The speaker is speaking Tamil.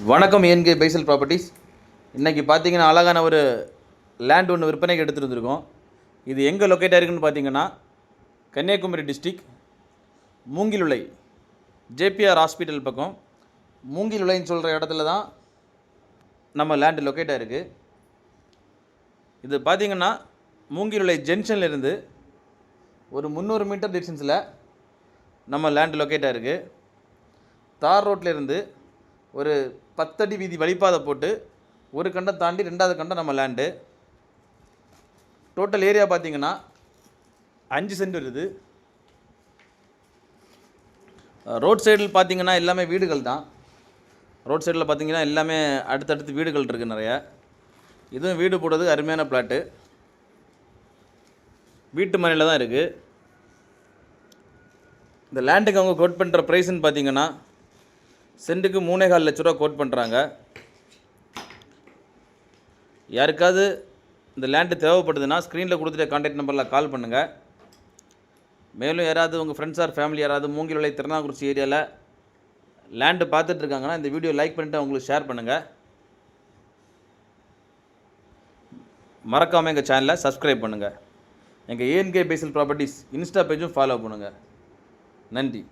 வணக்கம் ஏன்கே பைசல் ப்ராப்பர்ட்டிஸ். இன்றைக்கி பார்த்தீங்கன்னா அழகான ஒரு லேண்ட் ஒன்று விற்பனைக்கு எடுத்துகிட்டு வந்திருக்கோம். இது எங்கே லொக்கேட் ஆகிருக்குன்னு பார்த்தீங்கன்னா கன்னியாகுமரி டிஸ்ட்ரிக் மூங்கிலுளை ஜேபிஆர் ஹாஸ்பிட்டல் பக்கம் மூங்கிலுளைன்னு சொல்கிற இடத்துல தான் நம்ம லேண்டு லொக்கேட் ஆகிருக்கு. இது பார்த்திங்கன்னா மூங்கிலுளை ஜங்ஷன்லேருந்து ஒரு 300 மீட்டர் டிஸ்டன்ஸில் நம்ம லேண்டு லொக்கேட் ஆகிருக்கு. தார் ரோட்லேருந்து ஒரு 10 அடி வீதி வழிப்பாதை போட்டு ஒரு கண்டம் தாண்டி 2வது கண்டம் நம்ம லேண்டு. டோட்டல் ஏரியா பார்த்திங்கன்னா 5 சென்ட் வருது. ரோட் சைடில் பார்த்திங்கன்னா எல்லாமே வீடுகள் தான். ரோட் சைடில் பார்த்திங்கன்னா எல்லாமே அடுத்தடுத்து வீடுகள் இருக்குது நிறையா. இதுவும் வீடு போடுறதுக்கு அருமையான பிளாட்டு. வீட்டு மனையில் தான் இருக்குது. இந்த லேண்டுக்கு அவங்க கோட் பண்ணுற ப்ரைஸ்ன்னு பார்த்திங்கன்னா சென்ட்டுக்கு 3.25 லட்ச ரூபா கோட் பண்ணுறாங்க. யாருக்காவது இந்த லேண்டு தேவைப்படுதுன்னா ஸ்க்ரீனில் கொடுத்துட்டு கான்டாக்ட் நம்பரில் கால் பண்ணுங்கள். மேலும் யாராவது உங்கள் ஃப்ரெண்ட்ஸ் ஆர் ஃபேமிலி யாராவது மூங்கிலுளை திருநாக்குறிச்சி ஏரியாவில் லேண்டு பார்த்துட்ருக்காங்கன்னா இந்த வீடியோ லைக் பண்ணிவிட்டு அவங்களுக்கு ஷேர் பண்ணுங்கள். மறக்காமல் எங்கள் சேனலை சப்ஸ்கிரைப் பண்ணுங்கள். எங்கள் ஏஎன்கே பைசல் ப்ராப்பர்ட்டிஸ் இன்ஸ்டா பேஜும் ஃபாலோ பண்ணுங்கள். நன்றி.